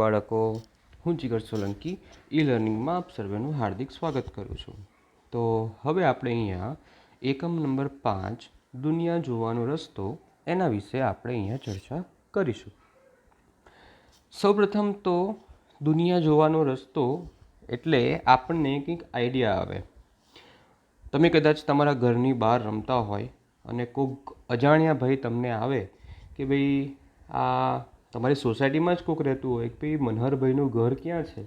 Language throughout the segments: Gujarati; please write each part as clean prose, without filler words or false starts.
બાળકો, હું જીગર સોલંકી ઈ લર્નિંગમાં આપ સર્વેનું હાર્દિક સ્વાગત કરું છું. તો હવે આપણે અહીંયા એકમ નંબર 5 દુનિયા જોવાનો રસ્તો એના વિશે આપણે અહીંયા ચર્ચા કરીશું. સૌપ્રથમ તો દુનિયા જોવાનો રસ્તો એટલે આપણને કંઈક આઈડિયા આવે. તમે કદાચ તમારા ઘરની બહાર રમતા હોય અને કોઈક અજાણ્યા ભાઈ તમને આવે કે ભાઈ આ તમારી સોસાયટીમાં જ કોઈક રહેતું હોય કે ભાઈ મનહરભાઈનું ઘર ક્યાં છે,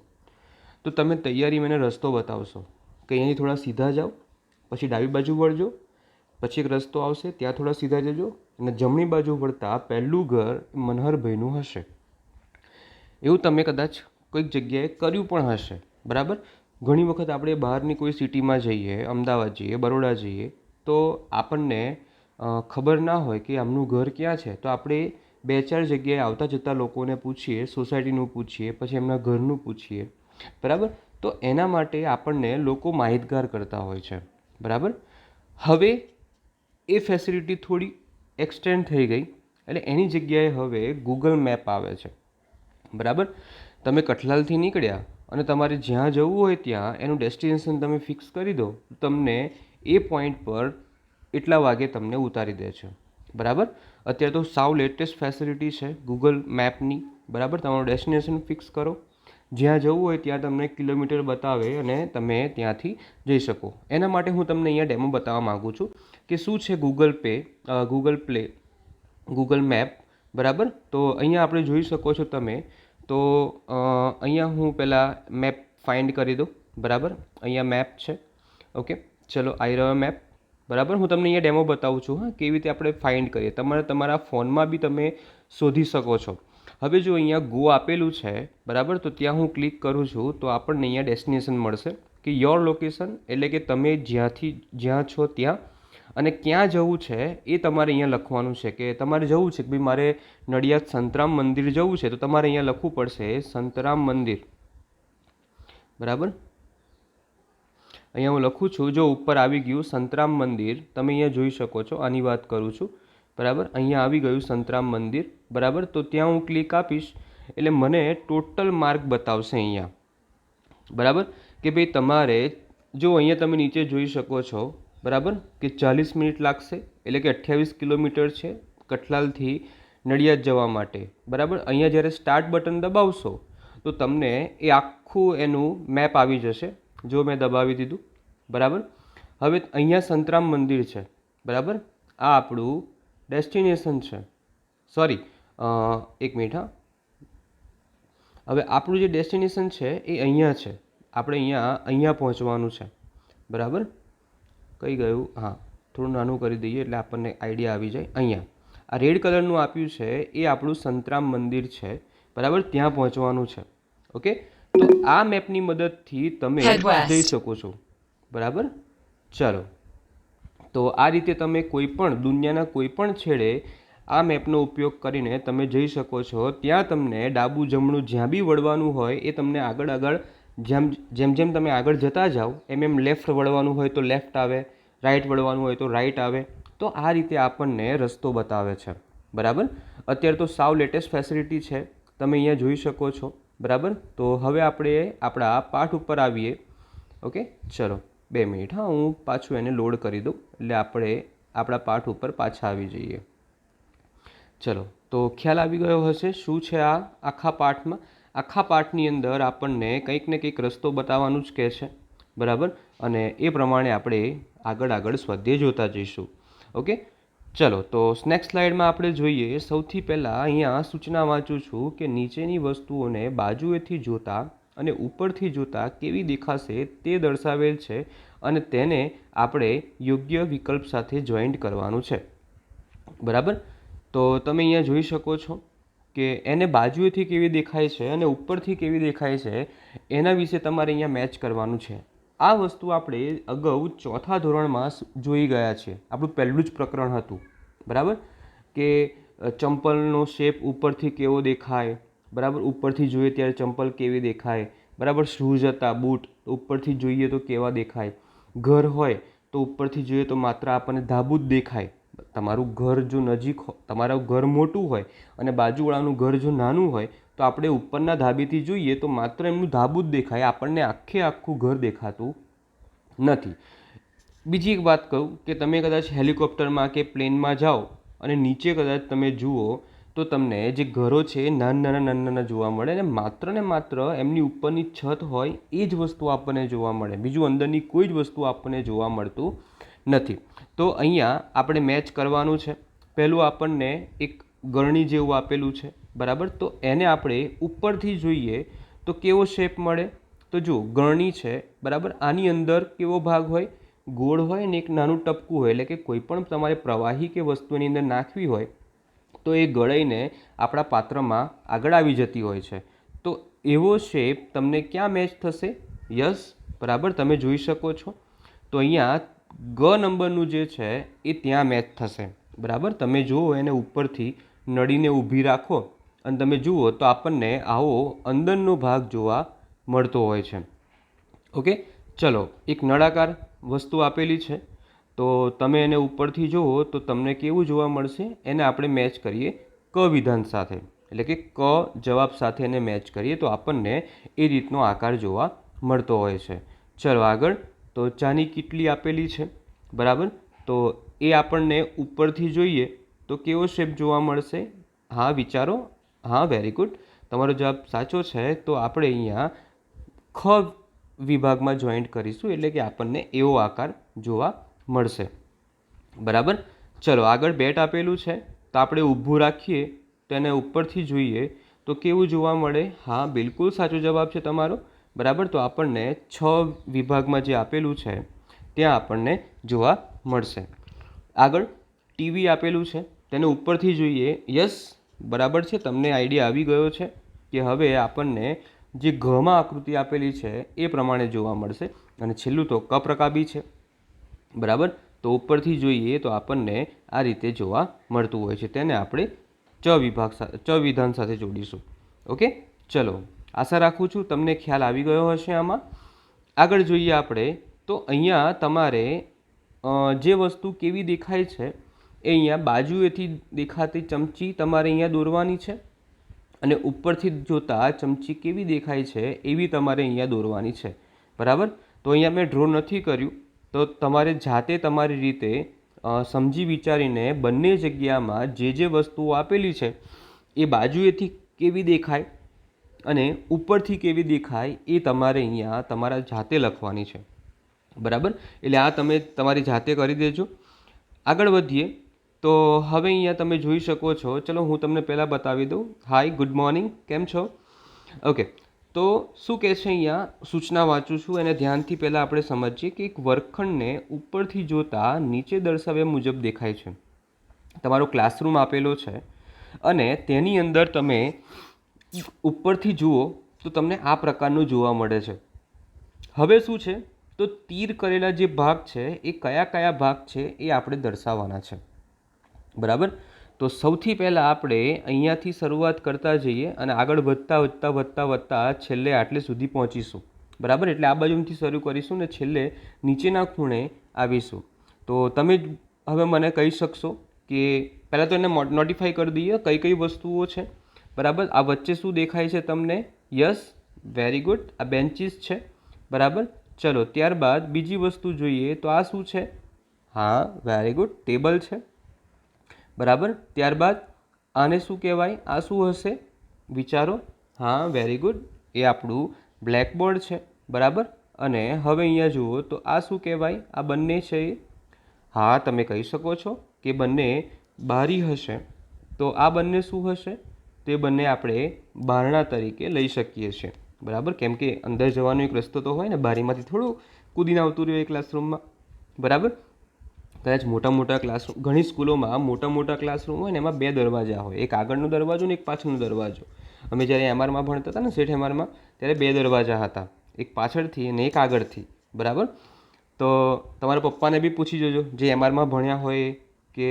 તો તમે તૈયારીમાં એને રસ્તો બતાવશો કે અહીંયાથી થોડા સીધા જાઓ, પછી ડાબી બાજુ વળજો, પછી એક રસ્તો આવશે ત્યાં થોડા સીધા જજો અને જમણી બાજુ વળતા પહેલું ઘર મનહરભાઈનું હશે. એવું તમે કદાચ કોઈક જગ્યાએ કર્યું પણ હશે, બરાબર. ઘણી વખત આપણે બહારની કોઈ સિટીમાં જઈએ, અમદાવાદ જઈએ, બરોડા જઈએ, તો આપણને ખબર ના હોય કે આમનું ઘર ક્યાં છે, તો આપણે 2-4 જગ્યાએ આવતા જતા લોકોને પૂછીએ, સોસાયટીનું પૂછીએ, પછી એમના ઘરનું પૂછીએ, બરાબર. તો એના માટે આપણને લોકો માહિતગાર કરતા હોય છે, બરાબર. હવે એ ફેસિલિટી થોડી એક્સટેન્ડ થઈ ગઈ, એટલે એની જગ્યાએ હવે ગૂગલ મેપ આવે છે, બરાબર. તમે કઠલાલથી નીકળ્યા અને તમારે જ્યાં જવું હોય ત્યાં એનું ડેસ્ટિનેશન તમે ફિક્સ કરી દો, તમને એ પોઈન્ટ પર એટલા વાગે તમને ઉતારી દે છે, બરાબર. અત્યારે તો સાવ લેટેસ્ટ ફેસિલિટી છે ગૂગલ મેપની, બરાબર. તમારું ડેસ્ટિનેશન ફિક્સ કરો, જ્યાં જવું હોય ત્યાં તમને કિલોમીટર બતાવે અને તમે ત્યાંથી જઈ શકો. એના માટે હું તમને અહીંયા ડેમો બતાવવા માગું છું કે શું છે ગૂગલ મેપ, બરાબર. તો અહીંયા આપણે જોઈ શકો છો તમે. તો અહીંયા હું પહેલાં મેપ ફાઇન્ડ કરી દઉં, બરાબર. અહીંયા મેપ છે, ઓકે. ચલો, આવી રહ્યો મેપ, બરાબર. હું તમને અહીંયા ડેમો બતાવું છું હા, કેવી રીતે આપણે ફાઇન્ડ કરીએ. તમારા ફોનમાં બી તમે શોધી શકો છો. હવે જો અહીંયા ગો આપેલું છે, બરાબર, તો ત્યાં હું ક્લિક કરું છું તો આપણને અહીંયા ડેસ્ટિનેશન મળશે કે યોર લોકેશન, એટલે કે તમે જ્યાં છો ત્યાં અને ક્યાં જવું છે એ તમારે અહીંયા લખવાનું છે. કે તમારે જવું છે કે ભાઈ મારે નડિયાદ સંતરામ મંદિર જવું છે, તો તમારે અહીંયા લખવું પડશે સંતરામ મંદિર, બરાબર. અહીંયા હું લખું છું, જો ઉપર આવી ગયું સંતરામ મંદિર, તમે અહીંયા જોઈ શકો છો, આની વાત કરું છું, બરાબર. અહીંયા આવી ગયું સંતરામ મંદિર, બરાબર. તો ત્યાં હું ક્લિક આપીશ એટલે મને ટોટલ માર્ક બતાવશે અહીંયા, બરાબર. કે ભાઈ તમારે જો અહીંયા તમે નીચે જોઈ શકો છો, બરાબર, કે 40 મિનિટ લાગશે, એટલે કે 28 કિલોમીટર છે કઠલાલથી નડિયાદ જવા માટે, બરાબર. અહીંયા જ્યારે સ્ટાર્ટ બટન દબાવશો તો તમને એ આખું એનું મેપ આવી જશે. જો મેં દબાવી દીધું, બરાબર. હવે અહીંયા સંતરામ મંદિર છે, બરાબર. આ આપણું ડેસ્ટિનેશન છે. સોરી, એક મિનિટ હા. હવે આપણું જે ડેસ્ટિનેશન છે એ અહીંયા છે, આપણે અહીંયા પહોંચવાનું છે, બરાબર. કઈ ગયું? હા, થોડું નાનું કરી દઈએ એટલે આપણને આઈડિયા આવી જાય. અહીંયા આ રેડ કલરનું આપ્યું છે એ આપણું સંતરામ મંદિર છે, બરાબર. ત્યાં પહોંચવાનું છે, ઓકે. તો આ મેપની મદદથી તમે જઈ શકો છો, બરાબર. ચાલો, તો આ રીતે તમે દુનિયાના કોઈ પણ છેડે આ મેપનો ઉપયોગ કરીને તમે જઈ શકો છો. ત્યાં તમને ડાબું જમણું જ્યાં બી વળવાનું હોય એ તમને આગળ જેમ તમે આગળ જતા જાઓ એમ લેફ્ટ વળવાનું હોય તો લેફ્ટ આવે, રાઈટ વળવાનું હોય તો રાઈટ આવે. તો આ રીતે આપણને રસ્તો બતાવે છે, બરાબર. અત્યારે તો સાવ લેટેસ્ટ ફેસિલિટી છે, તમે અહીંયા જોઈ શકો છો, બરાબર. તો હવે આપણે આપણા પાઠ ઉપર આવીએ, ઓકે. ચલો 2 મિનિટ હા, હું પાછું એને લોડ કરી દઉં એટલે આપણે આપણા પાઠ ઉપર પાછા આવી જઈએ. ચલો, તો ખ્યાલ આવી ગયો હશે શું છે આ આખા પાઠમાં. આખા પાઠની અંદર આપણને કંઈક ને કંઈક રસ્તો બતાવવાનું જ કહે છે, બરાબર. અને એ પ્રમાણે આપણે આગળ સ્વાધ્યાય જોતા જઈશું, ઓકે. ચલો, તો નેક્સ્ટ સ્લાઇડમાં આપણે જોઈએ. સૌથી પહેલાં અહીંયા સૂચના વાંચું છું કે નીચેની વસ્તુઓને બાજુએથી જોતા અને ઉપરથી જોતા કેવી દેખાશે તે દર્શાવેલ છે અને તેને આપણે યોગ્ય વિકલ્પ સાથે જોઈન્ટ કરવાનું છે, બરાબર. તો તમે અહીંયા જોઈ શકો છો કે એને બાજુએથી કેવી દેખાય છે અને ઉપરથી કેવી દેખાય છે એના વિશે તમારે અહીંયા મેચ કરવાનું છે. આ વસ્તુ આપણે અગાઉ 4થા ધોરણમાં જોઈ ગયા છે. આપણું પહેલું જ પ્રકરણ હતું, બરાબર. કે ચંપલનો શેપ ઉપરથી કેવો દેખાય, બરાબર. ઉપરથી જોઈએ ત્યારે ચંપલ કેવી દેખાય, બરાબર. શૂઝ હતા, બૂટ, ઉપરથી જોઈએ તો કેવા દેખાય. ઘર હોય તો ઉપરથી જોઈએ તો માત્ર આપણને ધાબુ જ દેખાય, તમારું ઘર જો નજીક તમારું ઘર મોટું હોય અને બાજુવાળાનું ઘર જો નાનું હોય તો આપણે ઉપરના ધાબેથી જોઈએ તો માત્ર એમનું ધાબું જ દેખાય, આપણને આખું ઘર દેખાતું નથી. બીજી એક વાત કહું કે તમે કદાચ હેલિકોપ્ટરમાં કે પ્લેનમાં જાઓ અને નીચે કદાચ તમે જુઓ તો તમને જે ઘરો છે એ નાના જોવા મળે અને ને માત્ર એમની ઉપરની છત હોય એ જ વસ્તુ આપણને જોવા મળે, બીજું અંદરની કોઈ જ વસ્તુ આપણને જોવા મળતું નથી. તો અહીંયા આપણે મેચ કરવાનું છે. પહેલું આપણને એક ગરણી જેવું આપેલું છે, બરાબર. તો એને આપણે ઉપરથી જોઈએ તો કેવો શેપ મળે? તો જો ગરણી છે, બરાબર, આની અંદર કેવો ભાગ હોય? ગોળ હોય ને એક નાનું ટપકું હોય, એટલે કે કોઈ પણ તમારે પ્રવાહી કે વસ્તુની અંદર નાખવી હોય તો એ ગળાઈને આપણા પાત્રમાં આગળ આવી જતી હોય છે. તો એવો શેપ તમને ક્યાં મેચ થશે? યસ, બરાબર, તમે જોઈ શકો છો. તો અહીંયા ગ નંબરનું જે છે એ ત્યાં મેચ થશે, બરાબર. તમે જુઓ એને ઉપરથી નળીને ઊભી રાખો અને તમે જુઓ તો આપણને આવો અંદરનો ભાગ જોવા મળતો હોય છે. ઓકે, ચલો, એક નળાકાર વસ્તુ આપેલી છે તો તમે એને ઉપરથી જુઓ તો તમને કેવું જોવા મળશે? એને આપણે મેચ કરીએ ક વિધાન સાથે, એટલે કે ક જવાબ સાથે એને મેચ કરીએ તો આપણને એ રીતનો આકાર જોવા મળતો હોય છે. ચલો આગળ. તો ચાની કીટલી આપેલી છે, બરાબર. તો એ આપણને ઉપરથી જોઈએ તો કેવો શેપ જોવા મળશે? હા, વિચારો. હા, વેરી ગુડ, તમારો જવાબ સાચો છે. તો આપણે અહીંયા ખ વિભાગમાં જોઈન્ટ કરીશું, એટલે કે આપણને એવો આકાર જોવા મળશે, બરાબર. ચલો આગળ. બેટ આપેલું છે તો આપણે ઊભું રાખીએ તો એને ઉપરથી જોઈએ તો કેવું જોવા મળે? હા, બિલકુલ સાચો જવાબ છે તમારો, બરાબર. તો આપણને છ વિભાગમાં જે આપેલું છે ત્યાં આપણને જોવા મળશે. આગળ ટીવી આપેલું છે, તેને ઉપરથી જોઈએ. યસ, બરાબર છે, તમને આઈડિયા આવી ગયો છે કે હવે આપણને જે ઘમાં આકૃતિ આપેલી છે એ પ્રમાણે જોવા મળશે. અને છેલ્લું તો કપ્રકાબી છે, બરાબર. તો ઉપરથી જોઈએ તો આપણને આ રીતે જોવા મળતું હોય છે, તેને આપણે ચ વિધાન સાથે જોડીશું. ઓકે, ચલો, આશા રાખું છું તમને ખ્યાલ આવી ગયો હશે આમાં. આગળ જોઈએ આપણે. તો અહીંયા તમારે જે વસ્તુ કેવી દેખાય છે એ અહીંયા બાજુએથી દેખાતી ચમચી તમારે અહીંયા દોરવાની છે અને ઉપરથી જોતા ચમચી કેવી દેખાય છે એવી તમારે અહીંયા દોરવાની છે, બરાબર. તો અહીંયા મેં ડ્રો નથી કર્યું, તો તમારે જાતે તમારી રીતે સમજી વિચારીને બંને જગ્યામાં જે વસ્તુઓ આપેલી છે એ બાજુએથી કેવી દેખાય અને ઉપરથી કેવી દેખાય એ તમારે અહીંયા તમારા જાતે લખવાની છે, બરાબર. એટલે આ તમે તમારી જાતે કરી દેજો. આગળ વધીએ. તો હવે અહીંયા તમે જોઈ શકો છો. ચલો હું તમને પહેલાં બતાવી દઉં. હાય, ગુડ મોર્નિંગ, કેમ છો? ઓકે, તો શું કહે છે અહીંયા? સૂચના વાંચું છું એને ધ્યાનથી પહેલાં આપણે સમજીએ કે એક વર્ગખંડને ઉપરથી જોતા નીચે દર્શાવ્યા મુજબ દેખાય છે. તમારો ક્લાસરૂમ આપેલો છે અને તેની અંદર તમે ઉપરથી જુઓ તો તમને આ પ્રકારનું જોવા મળે છે. હવે શું છે? તો તીર કરેલા જે ભાગ છે એ કયા ભાગ છે એ આપણે દર્શાવવાના છે, બરાબર. તો સૌથી પહેલાં આપણે અહીંયાથી શરૂઆત કરતા જઈએ અને આગળ વધતા છેલ્લે આટલે સુધી પહોંચીશું, બરાબર. એટલે આ બાજુથી શરૂ કરીશું ને છેલ્લે નીચેના ખૂણે આવીશું. તો તમે હવે મને કહી શકશો કે પહેલાં તો એને નોટિફાઈ કરી દઈએ કઈ વસ્તુઓ છે, બરાબર. આ વચ્ચે શું દેખાય છે તમને? યસ, વેરી ગુડ, આ બેન્ચીસ છે, બરાબર. ચલો ત્યારબાદ બીજી વસ્તુ જોઈએ તો આ શું છે? હા, વેરી ગુડ, ટેબલ છે, બરાબર. ત્યારબાદ આને શું કહેવાય? આ શું હશે? વિચારો. હા, વેરી ગુડ, એ આપણું બ્લેકબોર્ડ છે, બરાબર. અને હવે અહીંયા જુઓ તો આ શું કહેવાય? આ બંને છે. હા, તમે કહી શકો છો કે બંને બારી હશે. તો આ બંને શું હશે? તે બંને આપણે બારણા તરીકે લઈ શકીએ છીએ, બરાબર. કેમ કે અંદર જવાનો એક રસ્તો તો હોય ને, બારીમાંથી થોડું કૂદીને આવતું રહ્યું એ ક્લાસરૂમમાં, બરાબર. કદાચ મોટા ક્લાસરૂમ, ઘણી સ્કૂલોમાં મોટા ક્લાસરૂમ હોય ને એમાં બે દરવાજા હોય, એક આગળનો દરવાજો ને એક પાછળનો દરવાજો. અમે જ્યારે એમઆરમાં ભણતા હતા ને, શેઠ એમઆરમાં, ત્યારે બે દરવાજા હતા, એક પાછળથી અને એક આગળથી, બરાબર. તો તમારા પપ્પાને બી પૂછી જોજો જે એમઆરમાં ભણ્યા હોય કે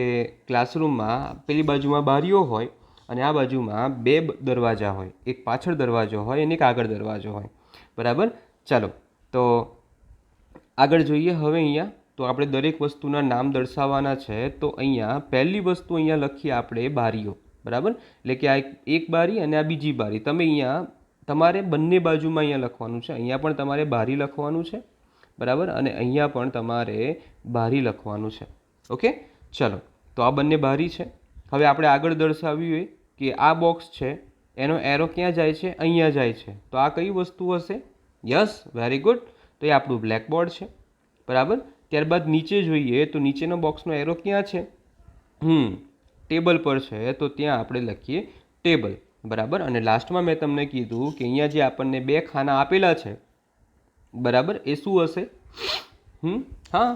ક્લાસરૂમમાં પેલી બાજુમાં બારીઓ હોય અને આ બાજુમાં બે દરવાજા હોય, એક પાછળ દરવાજો હોય અને એક આગળ દરવાજો હોય, બરાબર. ચાલો તો આગળ જોઈએ. હવે અહીંયા તો આપણે દરેક વસ્તુના નામ દર્શાવવાના છે. તો અહીંયા પહેલી વસ્તુ અહીંયા લખીએ આપણે બારીઓ, બરાબર. એટલે કે આ એક બારી અને આ બીજી બારી. તમે અહીંયા તમારે બંને બાજુમાં અહીંયા લખવાનું છે. અહીંયા પણ તમારે બારી લખવાનું છે, બરાબર, અને અહીંયા પણ તમારે બારી લખવાનું છે. ઓકે, ચલો. તો આ બંને બારી છે. હવે આપણે આગળ દર્શાવ્યું હોય કે આ બોક્સ છે, એનો એરો ક્યાં જાય છે? અહીંયા જાય છે. તો આ કઈ વસ્તુ હશે? Yes, very good. તો એ આપણું બ્લેકબોર્ડ છે, બરાબર. ત્યારબાદ નીચે જોઈએ તો નીચેનો બોક્સનો એરો ક્યાં છે? ટેબલ પર છે. તો ત્યાં આપણે લખીએ ટેબલ, બરાબર. અને લાસ્ટમાં મેં તમને કીધું કે અહીંયા જે આપણને બે ખાના આપેલા છે, બરાબર, એ શું હશે? હા,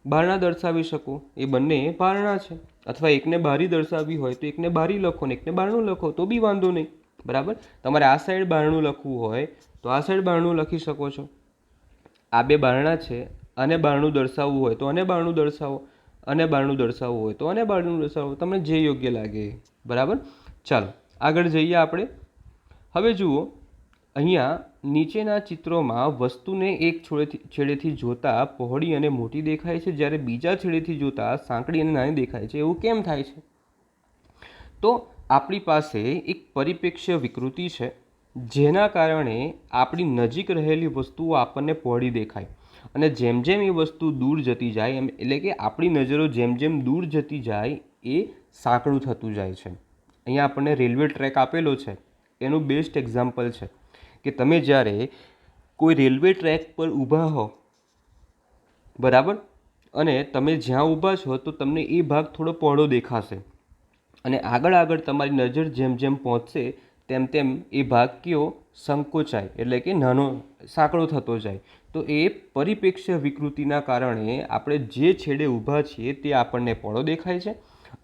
બારણા દર્શાવી શકો. એ બંને બારણા છે. અથવા એકને બારી દર્શાવવી હોય તો એકને બારી લખો ને એકને બારણું લખો તો બી વાંધો નહીં, બરાબર. તમારે આ સાઈડ બારણું લખવું હોય તો આ સાઈડ બારણું લખી શકો છો. આ બે બારણા છે, અને બારણું દર્શાવવું હોય તો અને બારણું દર્શાવો, અને બારણું દર્શાવવું હોય તો અને બારણું દર્શાવો, તમને જે યોગ્ય લાગે, બરાબર. ચાલો આગળ જઈએ આપણે. હવે જુઓ, અહીંયા નીચેના ચિત્રોમાં વસ્તુને એક છેડેથી જોતા પહોળી અને મોટી દેખાય છે, જ્યારે બીજા છેડેથી જોતા સાંકડી અને નાની દેખાય છે. એવું કેમ થાય છે? તો આપણી પાસે એક પરિપ્રેક્ષ્ય વિકૃતિ છે, જેના કારણે આપણી નજીક રહેલી વસ્તુઓ આપણને પહોળી દેખાય, અને જેમ જેમ એ વસ્તુ દૂર જતી જાય એમ, એટલે કે આપણી નજરો જેમ જેમ દૂર જતી જાય એ સાંકડું થતું જાય છે. અહીંયા આપણને રેલવે ટ્રેક આપેલો છે, એનું બેસ્ટ એક્ઝામ્પલ છે કે તમે જ્યારે કોઈ રેલવે ટ્રેક પર ઊભા હો, બરાબર, અને તમે જ્યાં ઊભા છો તો તમને એ ભાગ થોડો પહોળો દેખાશે, અને આગળ આગળ તમારી નજર જેમ જેમ પહોંચશે તેમ તેમ એ ભાગ કયો સંકોચાય, એટલે કે નાનો સાંકડો થતો જાય. તો એ પરિપ્રેક્ષ્ય વિકૃતિના કારણે આપણે જે છેડે ઊભા છીએ તે આપણને પહોળો દેખાય છે,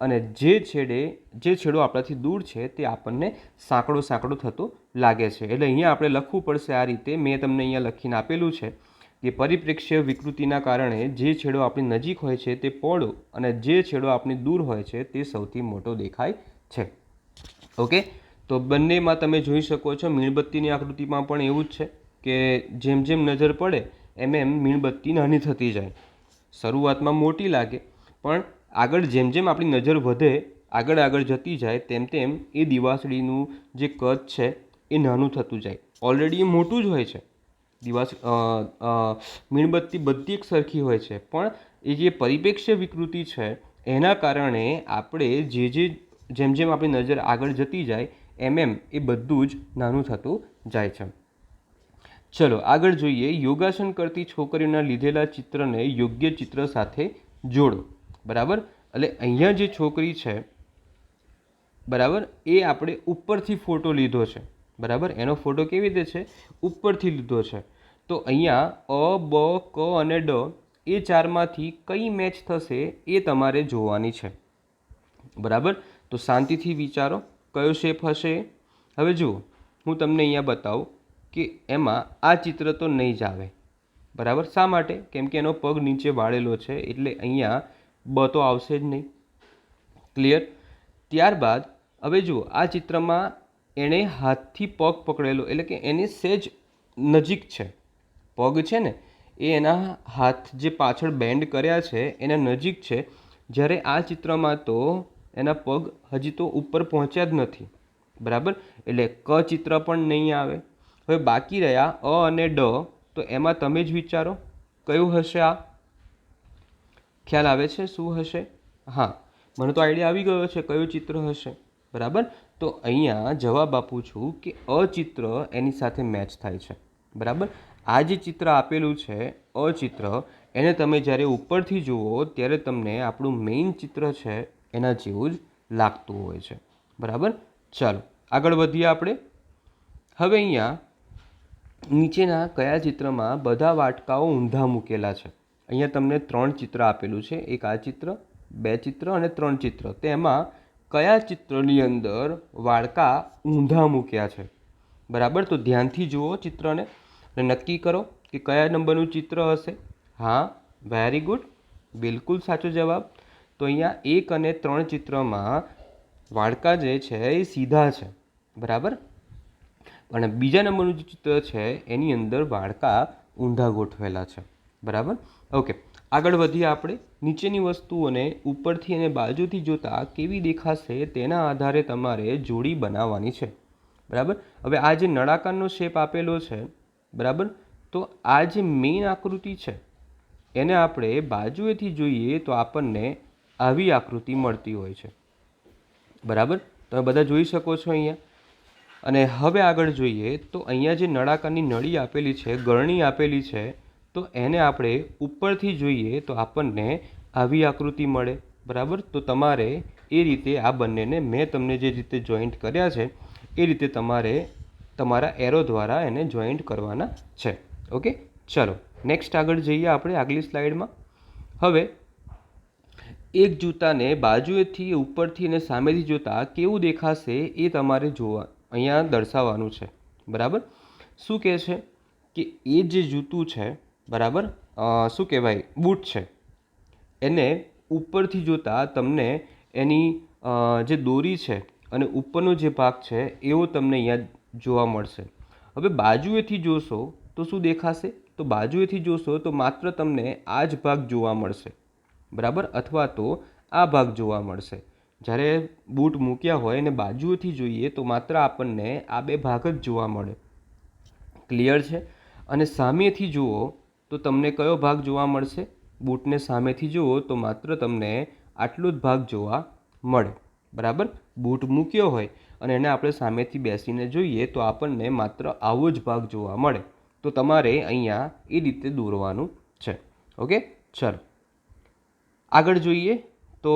અને જે છેડો આપણાથી દૂર છે તે આપણને સાંકડો સાંકડો થતો લાગે છે. એટલે અહીંયા આપણે લખવું પડશે આ રીતે. મેં તમને અહીંયા લખીને આપેલું છે કે પરિપ્રેક્ષ્ય વિકૃતિના કારણે જે છેડો આપણી નજીક હોય છે તે પહોળો, અને જે છેડો આપણી દૂર હોય છે તે સૌથી મોટો દેખાય છે. ઓકે, તો બંનેમાં તમે જોઈ શકો છો. મીણબત્તીની આકૃતિમાં પણ એવું જ છે કે જેમ જેમ નજર પડે એમ એમ મીણબત્તી નાની થતી જાય. શરૂઆતમાં મોટી લાગે, પણ આગળ જેમ જેમ આપણી નજર વધે, આગળ આગળ જતી જાય તેમ તેમ એ દિવાસળીનું જે કદ છે એ નાનું થતું જાય. ઓલરેડી એ મોટું જ હોય છે. મીણબત્તી બધી એક સરખી હોય છે, પણ એ જે પરિપ્રેક્ષ્ય વિકૃતિ છે એના કારણે આપણે જેમ જેમ આપણી નજર આગળ જતી જાય એમ એમ એ બધું જ નાનું થતું જાય છે. ચલો આગળ જોઈએ. યોગાસન કરતી છોકરીઓના લીધેલા ચિત્રને યોગ્ય ચિત્ર સાથે જોડો, બરાબર. એટલે અહીંયા જે છોકરી છે, બરાબર, એ આપણે ઉપરથી ફોટો લીધો છે, બરાબર. એનો ફોટો કેવી રીતે છે? ઉપરથી લીધો છે. તો અહીંયા અ, બ, ક અને ડ એ ચારમાંથી કઈ મેચ થશે એ તમારે જોવાની છે, બરાબર. તો શાંતિથી વિચારો કયો શેપ હશે. હવે જુઓ, હું તમને અહીંયા બતાવું કે એમાં આ ચિત્ર તો નહીં જ આવે, બરાબર. શા માટે? કેમ કે એનો પગ નીચે વાળેલો છે, એટલે અહીંયા બ તો આવશે જ નહીં. ક્લિયર? ત્યારબાદ હવે જુઓ, આ ચિત્રમાં એણે હાથથી પગ પકડેલો, એટલે કે એની સહેજ નજીક છે પગ છે ને, એ એના હાથ જે પાછળ બેન્ડ કર્યા છે એના નજીક છે, જ્યારે આ ચિત્રમાં તો એના પગ હજી તો ઉપર પહોંચ્યા જ નથી, બરાબર. એટલે ક ચિત્ર પણ નહીં આવે. હવે બાકી રહ્યા અ અને ડ. તો એમાં તમે જ વિચારો કયું હશે. આ ખ્યાલ આવે છે શું હશે? હા, મને તો આઈડિયા આવી ગયો છે કયું ચિત્ર હશે, બરાબર. તો અહીંયા જવાબ આપું છું કે અ ચિત્ર એની સાથે મેચ થાય છે, બરાબર. આ જે ચિત્ર આપેલું છે અ ચિત્ર, એને તમે જ્યારે ઉપરથી જુઓ ત્યારે તમને આપણું મેઇન ચિત્ર છે એના જેવું જ લાગતું હોય છે, બરાબર. ચાલો આગળ વધીએ આપણે. હવે અહીંયા નીચેના કયા ચિત્રમાં બધા વાટકાઓ ઊંધા મૂકેલા છે? અહીંયા તમને 3 ચિત્ર આપેલું છે. એક આ ચિત્ર, 2 ચિત્ર અને 3 ચિત્ર. તેમાં કયા ચિત્રની અંદર વાડકા ઊંધા મૂક્યા છે, બરાબર. તો ધ્યાનથી જુઓ ચિત્રને અને નક્કી કરો કે કયા નંબરનું ચિત્ર હશે. હા, વેરી ગુડ, બિલકુલ સાચો જવાબ. તો અહીંયા 1 અને 3 ચિત્રમાં વાડકા જે છે એ સીધા છે, બરાબર. અને બીજા નંબરનું જે ચિત્ર છે એની અંદર વાડકા ઊંધા ગોઠવેલા છે, બરાબર. ઓકે, આગળ વધીએ આપણે. નીચેની વસ્તુઓને ઉપરથી અને બાજુથી જોતાં કેવી દેખાશે તેના આધારે તમારે જોડી બનાવવાની છે. બરાબર. હવે આ જે નળાકારનો શેપ આપેલો છે, બરાબર, તો આ જે મેઇન આકૃતિ છે એને આપણે બાજુએથી જોઈએ તો આપણને આવી આકૃતિ મળતી હોય છે. બરાબર. તમે બધા જોઈ શકો છો અહીંયા. અને હવે આગળ જોઈએ તો અહીંયા જે નળાકારની નળી આપેલી છે, ગરણી આપેલી છે, તો એને આપણે ઉપરથી જોઈએ તો આપણને આવી આકૃતિ મળે. બરાબર. તો તમારે એ રીતે આ બંનેને મેં તમને જે રીતે જોઈન્ટ કર્યા છે એ રીતે તમારે તમારા એરો દ્વારા એને જોઈન્ટ કરવાના છે. ઓકે, ચલો નેક્સ્ટ આગળ જઈએ આપણે આગલી સ્લાઇડમાં. હવે એક જૂતાને બાજુએથી, ઉપરથી અને સામેથી જોતાં કેવું દેખાશે એ તમારે જોવા અહીંયા દર્શાવવાનું છે. બરાબર. શું કહે છે કે એ જે જૂતું છે, બરાબર, શું કહેવાય, બૂટ છે, એને ઉપરથી જોતાં તમને એની જે દોરી છે અને ઉપરનો જે ભાગ છે એવો તમને અહીંયા જોવા મળશે. હવે બાજુએથી જોશો તો શું દેખાશે? તો બાજુએથી જોશો તો માત્ર તમને આ જ ભાગ જોવા મળશે. બરાબર. અથવા તો આ ભાગ જોવા મળશે. જ્યારે બૂટ મૂક્યા હોય અને બાજુએથી જોઈએ તો માત્ર આપણને આ બે ભાગ જ જોવા મળે. ક્લિયર છે? અને સામેથી જુઓ તો તમને કયો ભાગ જોવા મળશે? બૂટને સામેથી જુઓ તો માત્ર તમને આટલો જ ભાગ જોવા મળે. બરાબર. બૂટ મૂક્યો હોય અને એને આપણે સામેથી બેસીને જોઈએ તો આપણને માત્ર આવો જ ભાગ જોવા મળે. તો તમારે અહીંયા એ રીતે દોરવાનું છે. ઓકે, ચલો આગળ જોઈએ. તો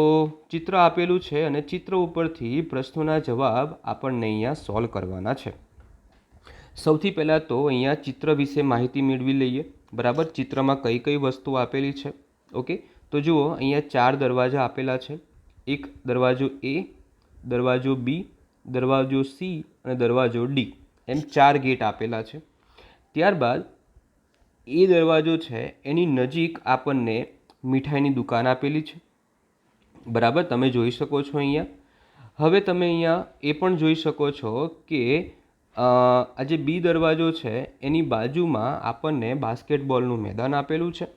ચિત્ર આપેલું છે અને ચિત્ર ઉપરથી પ્રશ્નોના જવાબ આપણને અહીંયા સોલ્વ કરવાના છે. સૌથી પહેલાં તો અહીંયા ચિત્ર વિશે માહિતી મેળવી લઈએ. બરાબર. ચિત્રમાં કઈ કઈ વસ્તુ આપેલી છે. ઓકે, તો જુઓ અહીંયા 4 દરવાજા આપેલા છે. એક દરવાજો એ, દરવાજો બી, દરવાજો સી અને દરવાજો ડી, એમ 4 ગેટ આપેલા છે. ત્યારબાદ એ દરવાજો છે એની નજીક આપણને મીઠાઈની દુકાન આપેલી છે. બરાબર. તમે જોઈ શકો છો અહીંયા. હવે તમે અહીંયા એ પણ જોઈ શકો છો કે આ જે બી દરવાજો છે એની બાજુમાં આપણને બાસ્કેટબોલનું મેદાન આપેલું છે.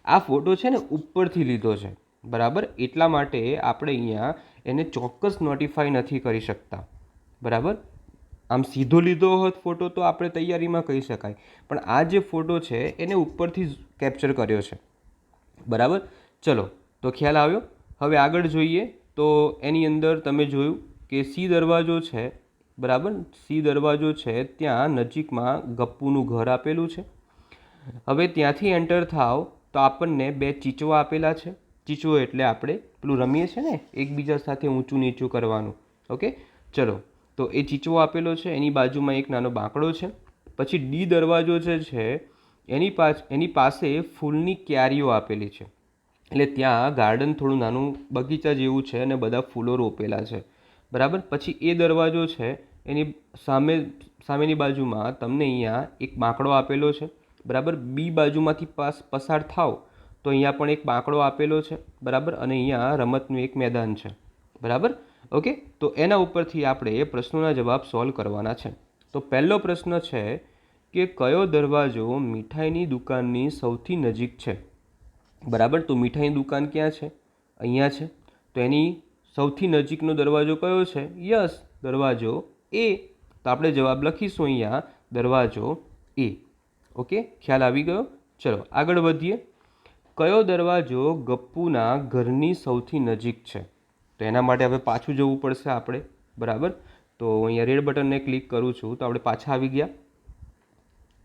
આ ફોટો છે ને ઉપરથી લીધો છે. બરાબર. એટલા માટે આપણે અહીંયા એને ચોક્કસ નોટિફાઈ નથી કરી શકતા. બરાબર. આમ સીધો લીધો હોત ફોટો તો આપણે તૈયારીમાં કહી શકાય, પણ આ જે ફોટો છે એને ઉપરથી જ કેપ્ચર કર્યો છે. બરાબર. ચલો, તો ખ્યાલ આવ્યો. હવે આગળ જોઈએ તો એની અંદર તમે જોયું કે સી દરવાજો છે. બરાબર. સી દરવાજો છે ત્યાં નજીકમાં ગપ્પુનું ઘર આપેલું છે. હવે ત્યાંથી એન્ટર થાવ તો આપણને 2 ચીચવા આપેલા છે. ચીચવો એટલે આપણે પેલું રમીએ છીએ ને એકબીજા સાથે ઊંચું નીચું કરવાનું. ઓકે, ચલો, તો એ ચીચવો આપેલો છે. એની બાજુમાં એક નાનો બાંકડો છે. પછી ડી દરવાજો જે છે એની પાસે ફૂલની ક્યારીઓ આપેલી છે. એટલે ત્યાં ગાર્ડન થોડું નાનું બગીચા જેવું છે અને બધા ફૂલો રોપેલા છે. બરાબર. પછી એ દરવાજો છે એની સામેની બાજુમાં તમને અહીંયા એક બાંકડો આપેલો છે. બરાબર. બી બાજુમાંથી પસાર થાવ તો અહીંયા પણ એક બાંકડો આપેલો છે. બરાબર. અને અહીંયા રમતનું એક મેદાન છે. બરાબર. ઓકે, તો એના ઉપરથી આપણે પ્રશ્નોના જવાબ સોલ્વ કરવાના છે. તો પહેલો પ્રશ્ન છે કે કયો દરવાજો મીઠાઈની દુકાનની સૌથી નજીક છે? બરાબર. તો મીઠાઈની દુકાન ક્યાં છે? અહીંયા છે. તો એની સૌથી નજીકનો દરવાજો કયો છે? યસ, દરવાજો એ. તો આપણે જવાબ લખીશું અહીંયા દરવાજો એ. ઓકે, ખ્યાલ આવી ગયો. ચલો આગળ વધીએ. કયો દરવાજો ગપ્પુના ઘરની સૌથી નજીક છે? તો એના માટે હવે પાછું જવું પડશે આપણે. બરાબર. તો અહીંયા રેડ બટનને ક્લિક કરું છું તો આપણે પાછા આવી ગયા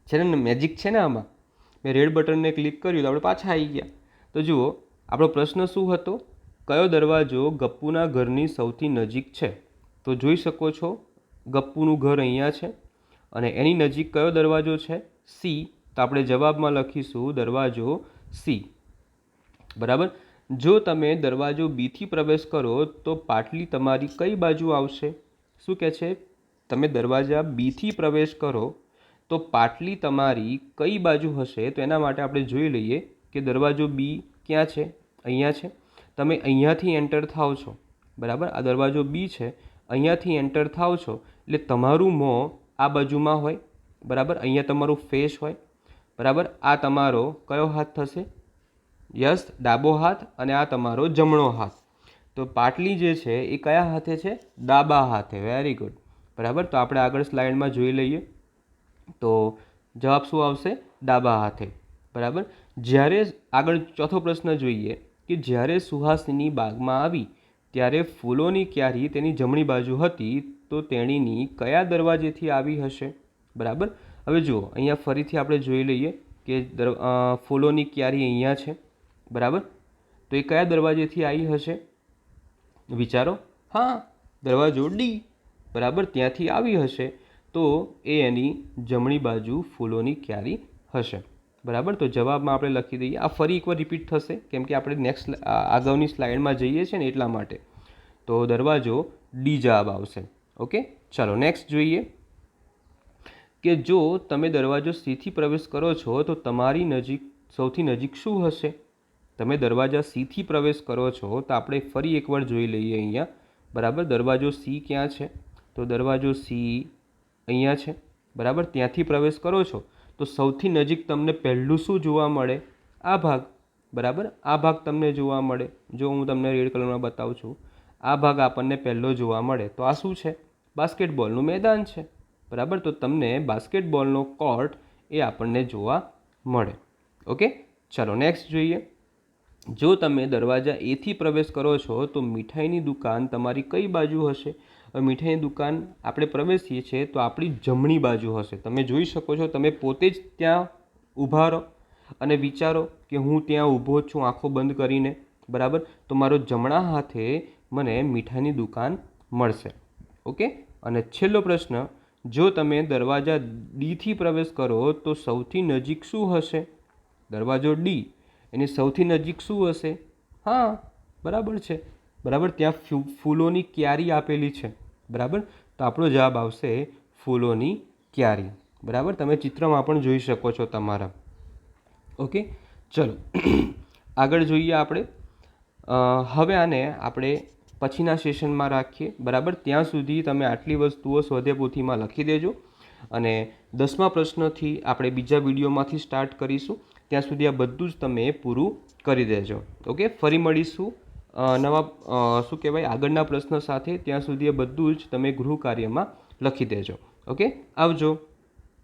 છે ને. મેજિક છે ને આમાં. મેં રેડ બટનને ક્લિક કર્યું તો આપણે પાછા આવી ગયા. તો જુઓ આપણો પ્રશ્ન શું હતો? કયો દરવાજો ગપ્પુના ઘરની સૌથી નજીક છે? તો જોઈ શકો છો ગપ્પુનું ઘર અહીંયા છે અને એની નજીક કયો દરવાજો છે? સી. તો આપણે જવાબમાં લખીશું દરવાજો સી. બરાબર. જો તમે દરવાજો બીથી પ્રવેશ કરો તો પાટલી તમારી કઈ બાજુ આવશે? શું કહે છે? તમે દરવાજા બીથી પ્રવેશ કરો તો પાટલી તમારી કઈ બાજુ હશે? તો એના માટે આપણે જોઈ લઈએ કે દરવાજો બી ક્યાં છે? અહીંયા છે. તમે અહીંયાથી એન્ટર થાવ છો. બરાબર. આ દરવાજો બી છે. અહીંયાથી એન્ટર થાવ છો એટલે તમારું મોં આ બાજુમાં હોય. બરાબર. અહીંયા તમારું ફેસ હોય. બરાબર. આ તમારો કયો હાથ થશે? યસ, ડાબો હાથ અને આ તમારો જમણો હાથ. તો પાટલી જે છે એ કયા હાથે છે? ડાબા હાથે. Very good. બરાબર. તો આપણે આગળ સ્લાઇડમાં જોઈ લઈએ. તો જવાબ શું આવશે? ડાબા હાથે. બરાબર. જ્યારે આગળ ચોથો પ્રશ્ન જોઈએ કે જ્યારે સુહાસિની બાગમાં આવી ત્યારે ફૂલોની ક્યારી તેની જમણી બાજુ હતી, તો તેણીની કયા દરવાજેથી આવી હશે? બરાબર. હવે જુઓ, અહીંયા ફરીથી આપણે જોઈ લઈએ કે ફૂલોની ક્યારી અહીંયા છે. બરાબર. તો એ કયા દરવાજેથી આવી હશે? વિચારો. હા, દરવાજો ડી. બરાબર, ત્યાંથી આવી હશે. તો એ એની જમણી બાજુ ફૂલોની ક્યારી હશે. બરાબર. તો જવાબમાં આપણે લખી દઈએ. આ ફરી એકવાર રિપીટ થશે કેમ કે આપણે નેક્સ્ટ આગળની સ્લાઇડમાં જઈએ છીએ ને એટલા માટે. તો દરવાજો ડી જવાબ આવશે. ઓકે, ચાલો નેક્સ્ટ જોઈએ કે જો તમે દરવાજો સીથી પ્રવેશ કરો છો તો તમારી નજીક સૌથી નજીક શું હશે? તમે દરવાજા સીથી પ્રવેશ કરો છો તો આપણે ફરી એકવાર જોઈ લઈએ અહીંયા. બરાબર. દરવાજો સી ક્યાં છે? તો દરવાજો સી અહીંયા છે. બરાબર. ત્યાંથી પ્રવેશ કરો છો તો સૌથી નજીક તમને પહેલું શું જોવા મળે? આ ભાગ. બરાબર. આ ભાગ તમને જોવા મળે. જો હું તમને રેડ કલરમાં બતાવું છું, આ ભાગ આપણને પહેલો જોવા મળે. તો આ શું છે? બાસ્કેટબોલનું મેદાન છે. બરાબર. તો તમને બાસ્કેટબોલનો કોર્ટ એ આપણને જોવા મળે. ઓકે, ચાલો નેક્સ્ટ જોઈએ. જો તમે દરવાજા એથી પ્રવેશ કરો છો તો મીઠાઈની દુકાન તમારી કઈ બાજુ હશે? મીઠાઈની દુકાન આપણે પ્રવેશીએ છીએ તો આપણી જમણી બાજુ હશે. તમે જોઈ શકો છો, તમે પોતે જ ત્યાં ઊભા રહો અને વિચારો કે હું ત્યાં ઊભો છું આંખો બંધ કરીને. બરાબર. તો મારો જમણા હાથે મને મીઠાઈની દુકાન મળશે. ઓકે. અને છેલ્લો પ્રશ્ન, જો તમે દરવાજા ડીથી પ્રવેશ કરો તો સૌથી નજીક શું હશે? દરવાજો ડી, એની સૌથી નજીક શું હશે? હા, બરાબર છે. બરાબર. ત્યાં ફૂલોની ક્યારી આપેલી છે. બરાબર. તો આપણો જવાબ આવશે ફૂલોની ક્યારી. બરાબર. તમે ચિત્રમાં પણ જોઈ શકો છો તમારા. ઓકે, ચલો આગળ જોઈએ આપણે. હવે આને આપણે પછીના સેશનમાં રાખીએ. બરાબર. ત્યાં સુધી તમે આટલી વસ્તુઓ સ્વાધ્યાયપોથીમાં લખી દેજો અને 10મા પ્રશ્નથી આપણે બીજા વિડીયોમાંથી સ્ટાર્ટ કરીશું. ત્યાં સુધી આ બધું જ તમે પૂરું કરી દેજો. ઓકે, ફરી મળીશું નવા શું કહેવાય આગળના પ્રશ્ન સાથે. ત્યાં સુધી એ બધું જ તમે ગૃહ કાર્યમાં લખી દેજો. ઓકે, આવજો.